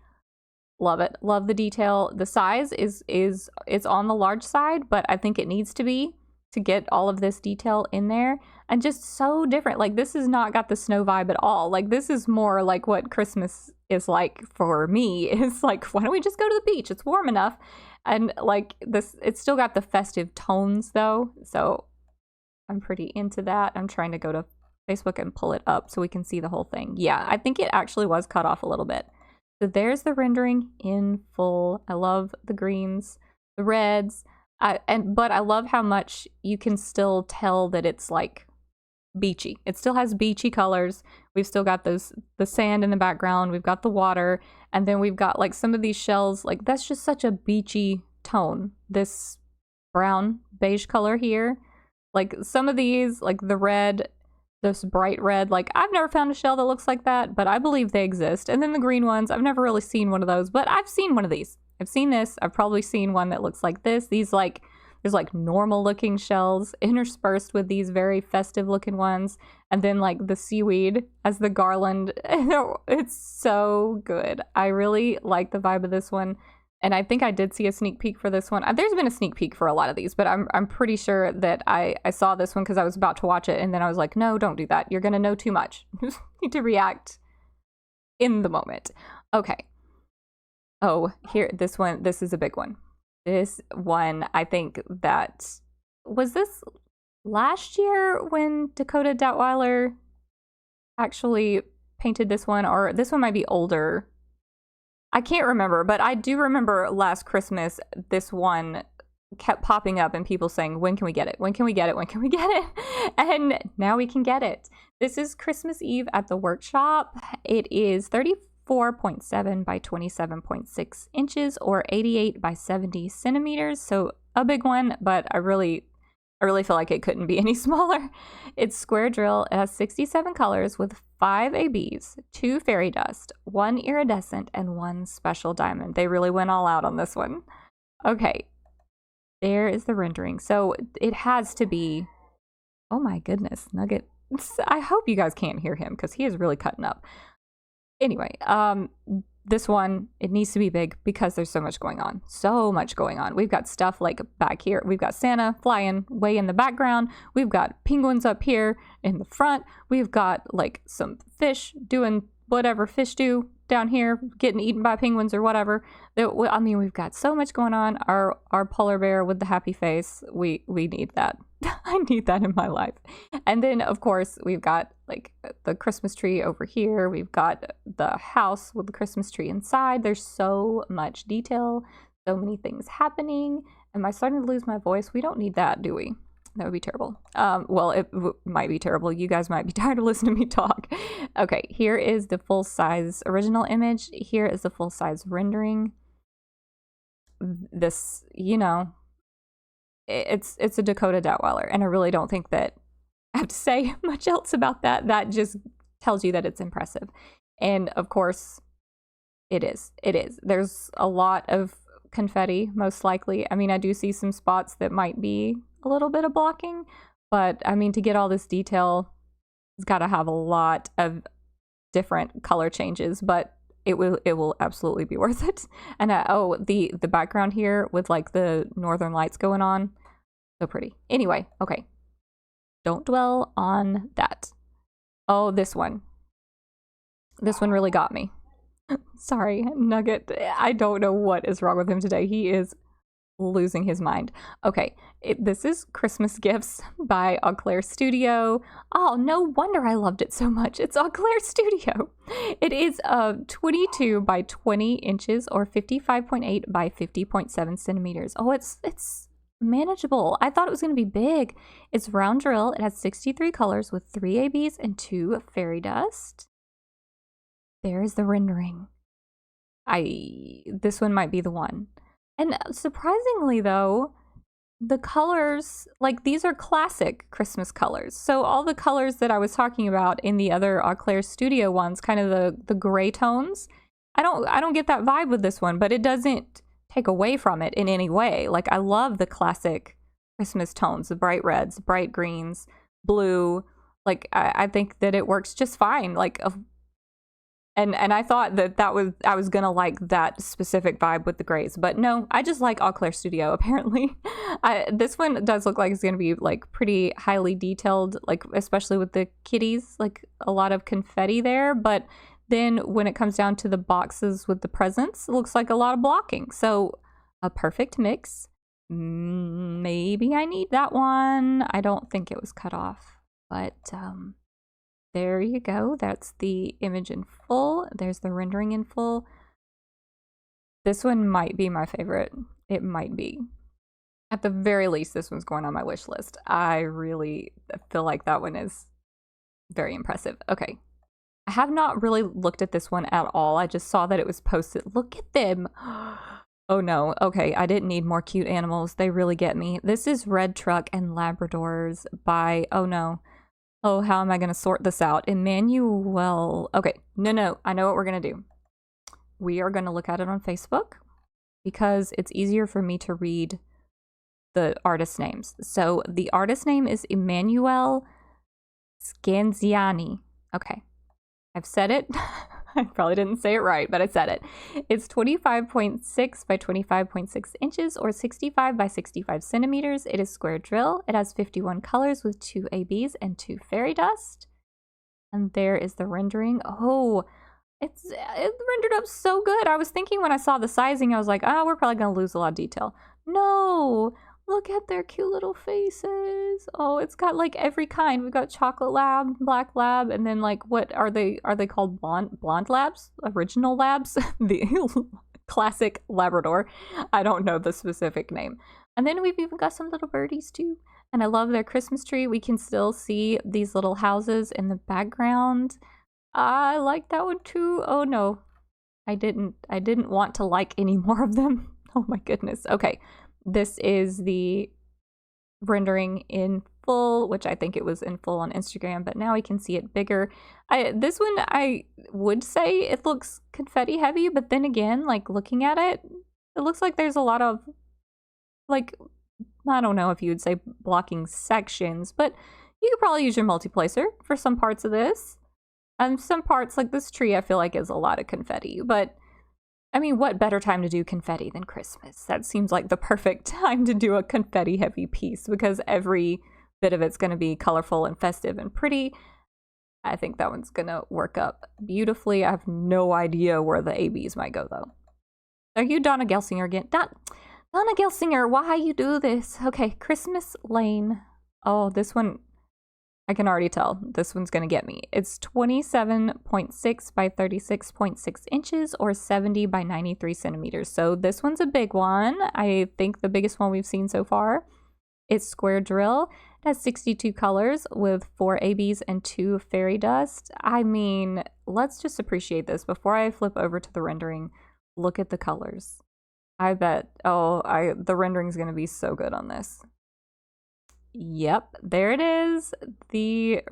love it. Love the detail. The size it's on the large side, but I think it needs to be to get all of this detail in there. And just so different. Like, this has not got the snow vibe at all. Like, this is more like what Christmas is like for me. It's like, why don't we just go to the beach? It's warm enough. And like this, it's still got the festive tones though. So I'm pretty into that. I'm trying to go to Facebook and pull it up so we can see the whole thing. Yeah, I think it actually was cut off a little bit. So there's the rendering in full. I love the greens, the reds, but I love how much you can still tell that it's like beachy. It still has beachy colors. We've still got the sand in the background. We've got the water, and then we've got like some of these shells. Like, that's just such a beachy tone. This brown beige color here, like some of these, like the red. This bright red, like I've never found a shell that looks like that, but I believe they exist. And then the green ones, I've never really seen one of those, but I've seen one of these. I've seen this. I've probably seen one that looks like this. These like, there's like normal looking shells interspersed with these very festive looking ones. And then like the seaweed as the garland. It's so good. I really like the vibe of this one. And I think I did see a sneak peek for this one. There's been a sneak peek for a lot of these, but I'm pretty sure that I saw this one because I was about to watch it, and then I was like, no, don't do that. You're going to know too much. You need to react in the moment. Okay. Oh, here, this one, this is a big one. This one, I think that, was this last year when Dakota Datweiler actually painted this one? Or this one might be older. I can't remember, but I do remember last Christmas, this one kept popping up and people saying, when can we get it? When can we get it? When can we get it? And now we can get it. This is Christmas Eve at the Workshop. It is 34.7 by 27.6 inches or 88 by 70 centimeters. So a big one, but I really feel like it couldn't be any smaller. It's square drill. It has 67 colors with 5 ABs, 2 fairy dust, 1 iridescent, and 1 special diamond. They really went all out on this one. Okay, there is the rendering. So it has to be, oh my goodness, Nugget. I hope you guys can't hear him because he is really cutting up. Anyway, this one, it needs to be big because there's so much going on. So much going on. We've got stuff like back here. We've got Santa flying way in the background. We've got penguins up here in the front. We've got like some fish doing whatever fish do down here, getting eaten by penguins or whatever. I mean, we've got so much going on. Our polar bear with the happy face, we need that. I need that in my life. And then, of course, we've got like the Christmas tree over here. We've got the house with the Christmas tree inside. There's so much detail, so many things happening. Am I starting to lose my voice? We don't need that, do we? That would be terrible. Well, it might be terrible. You guys might be tired of listening to me talk. Okay, here is the full-size original image. Here is the full-size rendering. This, you know, it's a Dakota Datweiler, and I really don't think that I have to say much else about that. That just tells you that it's impressive. And of course, it is. It is. There's a lot of confetti, most likely. I mean, I do see some spots that might be a little bit of blocking, but I mean, to get all this detail, it's got to have a lot of different color changes, but it will absolutely be worth it. And oh, the background here with like the northern lights going on, so pretty. Anyway, okay, don't dwell on that. Oh, this one. This one really got me. Sorry, Nugget. I don't know what is wrong with him today. He is losing his mind. Okay, this is Christmas Gifts by Eau Claire Studio. Oh, no wonder I loved it so much. It's Eau Claire Studio. It is 22 by 20 inches or 55.8 by 50.7 centimeters. Oh, it's manageable. I thought it was going to be big. It's round drill. It has 63 colors with 3 ABs and 2 fairy dust. There's the rendering. This one might be the one. And surprisingly though, the colors, like these are classic Christmas colors. So all the colors that I was talking about in the other Eau Claire Studio ones, kind of the gray tones, I don't get that vibe with this one, but it doesn't take away from it in any way. Like I love the classic Christmas tones, the bright reds, bright greens, blue. Like I think that it works just fine. Like and I thought that I was gonna like that specific vibe with the grays, but no, I just like Eau Claire Studio apparently. This one does look like it's gonna be like pretty highly detailed, like especially with the kitties, like a lot of confetti there. But then when it comes down to the boxes with the presents, it looks like a lot of blocking. So a perfect mix. Maybe I need that one. I don't think it was cut off, but there you go. That's the image in full. There's the rendering in full. This one might be my favorite. It might be. At the very least, this one's going on my wish list. I really feel like that one is very impressive. Okay. I have not really looked at this one at all. I just saw that it was posted. Look at them. Oh no. Okay, I didn't need more cute animals. They really get me. This is Red Truck and Labradors by, oh no. Oh, how am I going to sort this out? Emmanuel. Okay, no. I know what we're going to do. We are going to look at it on Facebook because it's easier for me to read the artist names. So the artist name is Emmanuel Scanziani. Okay, I've said it. I probably didn't say it right, but I said it. It's 25.6 by 25.6 inches or 65 by 65 centimeters. It is square drill. It has 51 colors with 2 ABs and 2 fairy dust. And there is the rendering. Oh, it rendered up so good. I was thinking when I saw the sizing, I was like, oh, we're probably going to lose a lot of detail. No, look at their cute little faces. Oh, it's got like every kind. We've got chocolate lab, black lab, and then like what are they called? Blonde labs? Original labs? The classic Labrador. I don't know the specific name. And then we've even got some little birdies too. And I love their Christmas tree. We can still see these little houses in the background. I like that one too. Oh no. I didn't want to like any more of them. Oh my goodness. Okay. This is the rendering in full, which I think it was in full on Instagram, but now we can see it bigger. This one, I would say it looks confetti heavy, but then again, like looking at it, it looks like there's a lot of, like, I don't know if you would say blocking sections, but you could probably use your multiplacer for some parts of this. And some parts, like this tree, I feel like is a lot of confetti, but I mean, what better time to do confetti than Christmas? That seems like the perfect time to do a confetti heavy piece because every bit of it's going to be colorful and festive and pretty. I think that one's going to work up beautifully. I have no idea where the ABs might go though. Are you Donna Gelsinger again? Donna Gelsinger, why you do this? Okay, Christmas Lane. Oh, this one, I can already tell this one's going to get me. It's 27.6 by 36.6 inches or 70 by 93 centimeters. So this one's a big one. I think the biggest one we've seen so far. It's square drill. It has 62 colors with 4 ABs and 2 fairy dust. I mean, let's just appreciate this. Before I flip over to the rendering, look at the colors. I bet, the rendering's going to be so good on this. Yep, there it is. The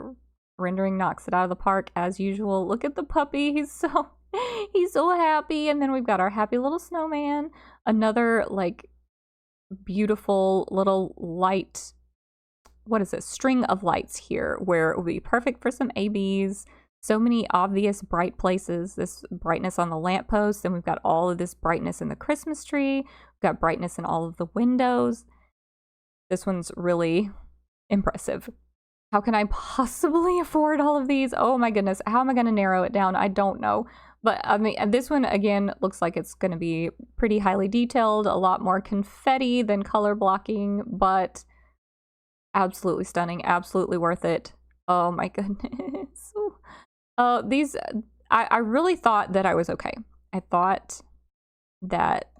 rendering knocks it out of the park as usual. Look at the puppy. He's so happy. And then we've got our happy little snowman. Another like beautiful little light. What is it? String of lights here where it will be perfect for some ABs. So many obvious bright places. This brightness on the lamppost. And we've got all of this brightness in the Christmas tree. We've got brightness in all of the windows. This one's really impressive. How can I possibly afford all of these? Oh my goodness. How am I going to narrow it down? I don't know. But I mean, this one, again, looks like it's going to be pretty highly detailed, a lot more confetti than color blocking, but absolutely stunning, absolutely worth it. Oh my goodness. These, I really thought that I was okay. I thought that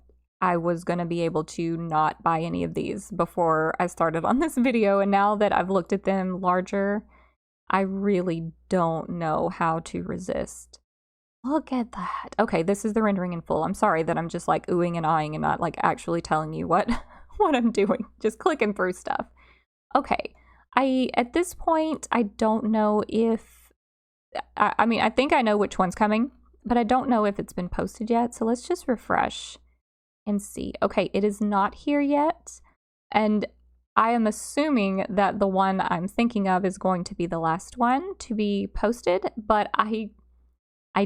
I was going to be able to not buy any of these before I started on this video, and now that I've looked at them larger, I really don't know how to resist. Look at that. Okay, this is the rendering in full. I'm sorry that I'm just like oohing and eyeing and not like actually telling you what what I'm doing. Just clicking through stuff. Okay. At this point, I don't know if I mean, I think I know which one's coming, but I don't know if it's been posted yet. So let's just refresh and see. Okay, it is not here yet. And I am assuming that the one I'm thinking of is going to be the last one to be posted, but I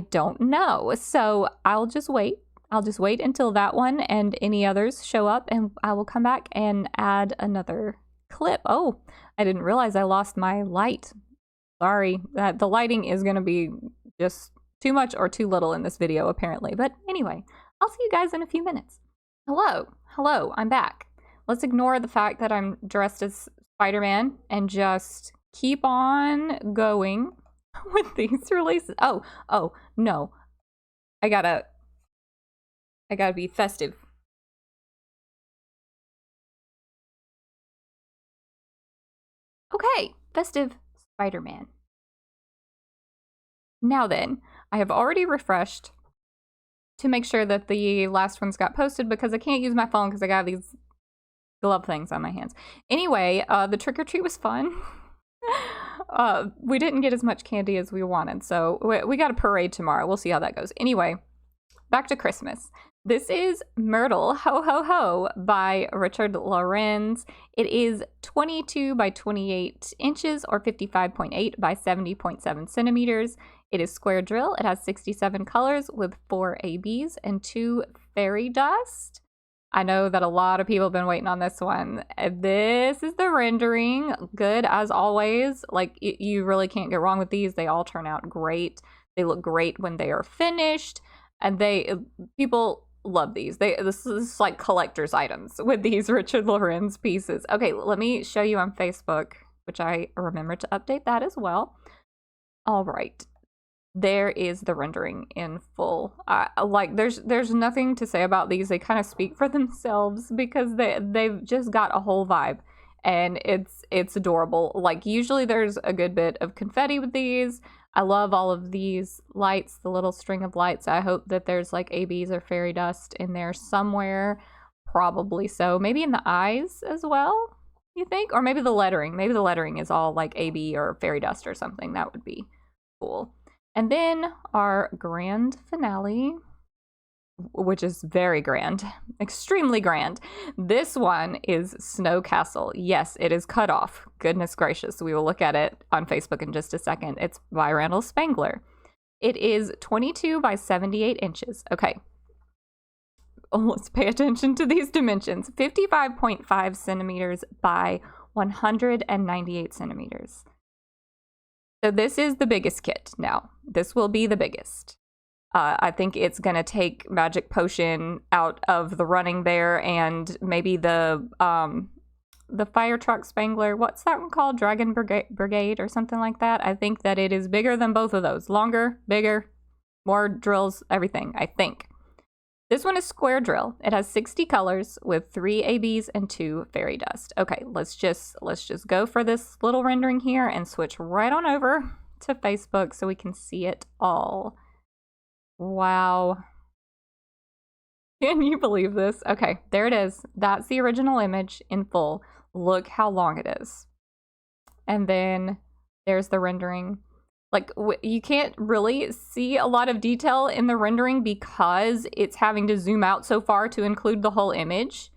don't know. So I'll just wait. I'll just wait until that one and any others show up, and I will come back and add another clip. Oh, I didn't realize I lost my light. Sorry, the lighting is going to be just too much or too little in this video, apparently. But anyway, I'll see you guys in a few minutes. Hello, I'm back. Let's ignore the fact that I'm dressed as Spider-Man and just keep on going with these releases. Oh, no. I gotta be festive. Okay, festive Spider-Man. Now then, I have already refreshed to make sure that the last ones got posted because I can't use my phone because I got these glove things on my hands. Anyway, the trick-or-treat was fun. We didn't get as much candy as we wanted, so we got a parade tomorrow. We'll see how that goes. Anyway, back to Christmas. This is Myrtle Ho Ho Ho by Richard Lorenz. It is 22 by 28 inches or 55.8 by 70.7 centimeters. It is square drill. It has 67 colors with 4 ABs and 2 fairy dust. I know that a lot of people have been waiting on this one. This is the rendering. Good as always. Like, you really can't go wrong with these. They all turn out great. They look great when they are finished. And people love these. This is like collector's items with these Richard Lorenz pieces. Okay, let me show you on Facebook, which I remember to update that as well. All right. There is the rendering in full. Like there's nothing to say about these. They kind of speak for themselves because they've just got a whole vibe, and it's adorable. Like usually there's a good bit of confetti with these. I love all of these lights, the little string of lights. I hope that there's like ABs or fairy dust in there somewhere. Probably so. Maybe in the eyes as well, you think? Or maybe the lettering. Maybe the lettering is all like AB or fairy dust or something. That would be cool. And then our grand finale, which is very grand, extremely grand. This one is Snow Castle. Yes, it is cut off. Goodness gracious. We will look at it on Facebook in just a second. It's by Spangler. It is 22 by 78 inches. Okay. Oh, let's pay attention to these dimensions. 55.5 centimeters by 198 centimeters. So this is the biggest kit now. This will be the biggest. I think it's going to take Magic Potion out of the running there, and maybe the Fire Truck Spangler, what's that one called? Dragon Brigade or something like that. I think that it is bigger than both of those. Longer, bigger, more drills, everything, I think. This one is square drill. It has 60 colors with 3 ABs and 2 fairy dust. Okay, let's just go for this little rendering here and switch right on over to Facebook so we can see it all. Wow. Can you believe this? Okay, there it is. That's the original image in full. Look how long it is. And then there's the rendering. Like, you can't really see a lot of detail in the rendering because it's having to zoom out so far to include the whole image.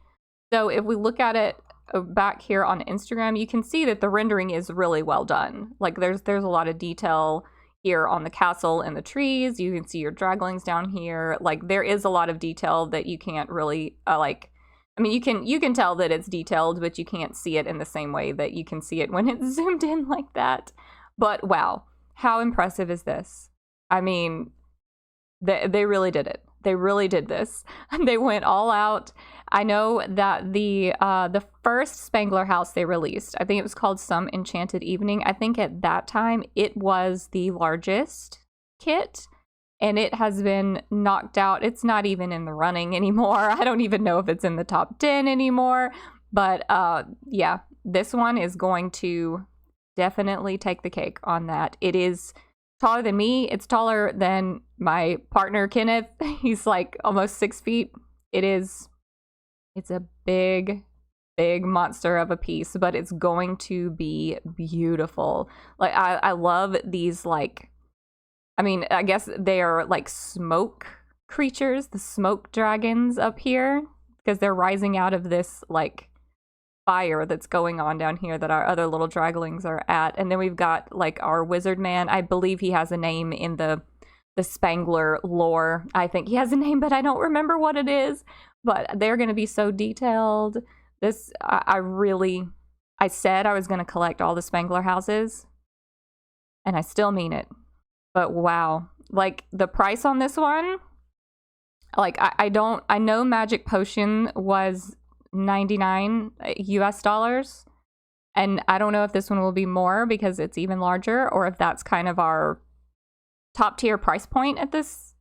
So if we look at it back here on Instagram, you can see that the rendering is really well done. Like, there's a lot of detail here on the castle and the trees. You can see your draglings down here. Like, there is a lot of detail that you can't really, I mean, you can tell that it's detailed, but you can't see it in the same way that you can see it when it's zoomed in like that. But wow, how impressive is this? I mean, they really did it. They really did this. They went all out. I know that the first Spangler house they released, I think it was called Some Enchanted Evening. I think at that time it was the largest kit, and it has been knocked out. It's not even in the running anymore. I don't even know if it's in the top 10 anymore. But yeah, this one is going to definitely take the cake on that. It is taller than me. It's taller than my partner, Kenneth. He's like almost 6 feet. It's a big monster of a piece, but it's going to be beautiful. Like, I love these, like, I mean, I guess they are like smoke creatures, the smoke dragons up here, because they're rising out of this like fire that's going on down here that our other little draglings are at. And then we've got like our wizard man. I believe he has a name in the Spangler lore. I think he has a name, but I don't remember what it is. But they're going to be so detailed. This, I said I was going to collect all the Spangler houses, and I still mean it. But wow, like the price on this one, like I know Magic Potion was $99 US, and I don't know if this one will be more because it's even larger, or if that's kind of our top tier price point at this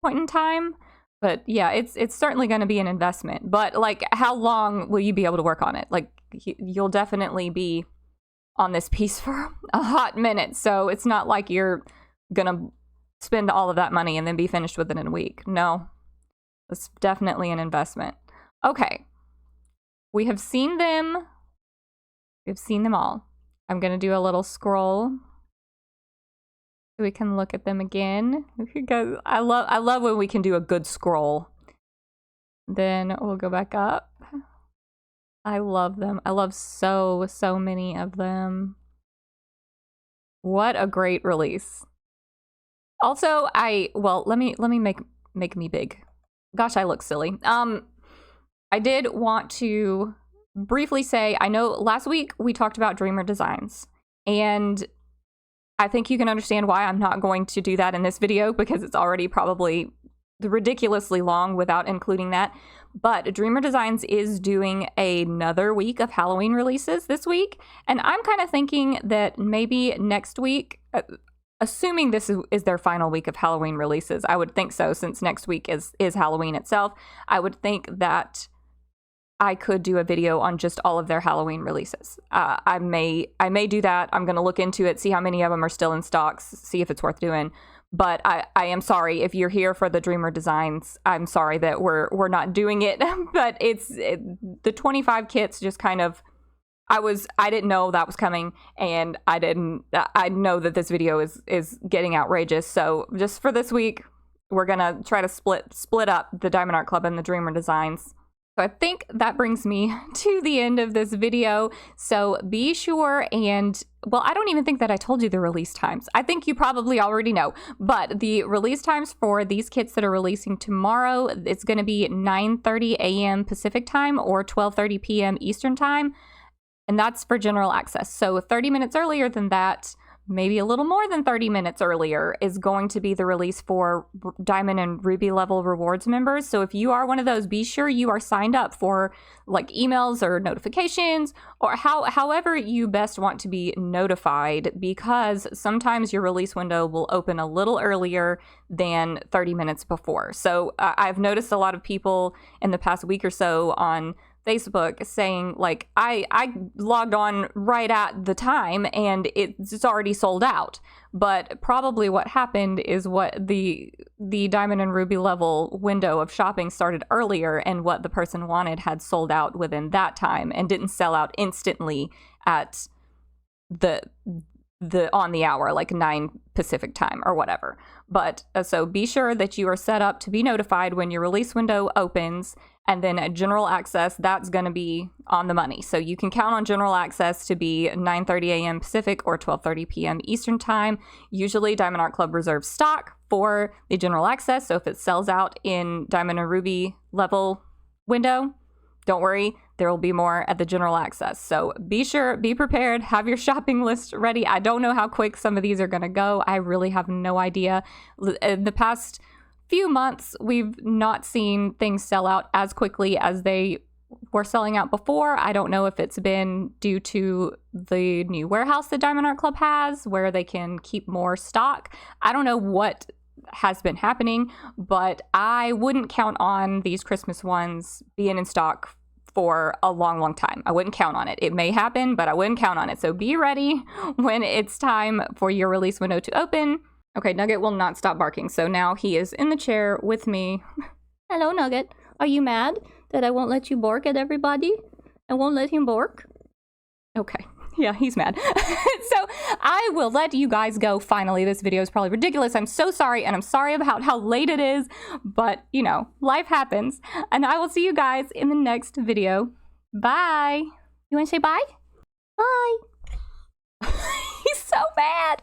point in time. But yeah, it's certainly going to be an investment. But like, how long will you be able to work on it? Like, you'll definitely be on this piece for a hot minute, so it's not like you're gonna spend all of that money and then be finished with it in a week. No, it's definitely an investment. Okay, we have seen them. We've seen them all. I'm gonna do a little scroll so we can look at them again, because I love when we can do a good scroll. Then we'll go back up. I love them. I love so many of them. What a great release. Also, let me make me big. Gosh, I look silly. I did want to briefly say, I know last week we talked about Dreamer Designs, and I think you can understand why I'm not going to do that in this video, because it's already probably ridiculously long without including that. But Dreamer Designs is doing another week of Halloween releases this week, and I'm kind of thinking that maybe next week, assuming this is their final week of Halloween releases, I would think so, since next week is Halloween itself. I would think that I could do a video on just all of their Halloween releases. I may do that. I'm going to look into it, see how many of them are still in stocks, see if it's worth doing. But I am sorry if you're here for the Dreamer Designs. I'm sorry that we're not doing it. But the 25 kits just kind of, I didn't know that was coming, and I know that this video is getting outrageous. So just for this week, we're gonna try to split up the Diamond Art Club and the Dreamer Designs. So I think that brings me to the end of this video. So be sure and, well, I don't even think that I told you the release times. I think you probably already know, but the release times for these kits that are releasing tomorrow, it's going to be 9:30 a.m. Pacific time or 12:30 p.m. Eastern time. And that's for general access. So 30 minutes earlier than that, maybe a little more than 30 minutes earlier, is going to be the release for Diamond and Ruby level rewards members. So if you are one of those, be sure you are signed up for like emails or notifications, or however you best want to be notified, because sometimes your release window will open a little earlier than 30 minutes before. So I've noticed a lot of people in the past week or so on Facebook saying, like, I logged on right at the time and it's already sold out. But probably what happened is what the Diamond and Ruby level window of shopping started earlier, and what the person wanted had sold out within that time and didn't sell out instantly at the on the hour, like 9 Pacific time or whatever. But so be sure that you are set up to be notified when your release window opens. And then at general access, that's going to be on the money. So you can count on general access to be 9:30 a.m. Pacific or 12:30 p.m. Eastern time. Usually Diamond Art Club reserves stock for the general access. So if it sells out in Diamond and Ruby level window, don't worry, there will be more at the general access. So be sure, be prepared, have your shopping list ready. I don't know how quick some of these are gonna go. I really have no idea. In the past few months, we've not seen things sell out as quickly as they were selling out before. I don't know if it's been due to the new warehouse that Diamond Art Club has, where they can keep more stock. I don't know what has been happening, but I wouldn't count on these Christmas ones being in stock for a long time. I wouldn't count on it. It may happen, but I wouldn't count on it. So be ready when it's time for your release window to open. Okay, Nugget will not stop barking, so now he is in the chair with me. Hello, Nugget. Are you mad that I won't let you bark at everybody? I won't let him bark? Okay. Yeah, he's mad. So I will let you guys go finally. This video is probably ridiculous. I'm so sorry, and I'm sorry about how late it is, but, you know, life happens. And I will see you guys in the next video. Bye. You want to say bye? Bye. He's so mad.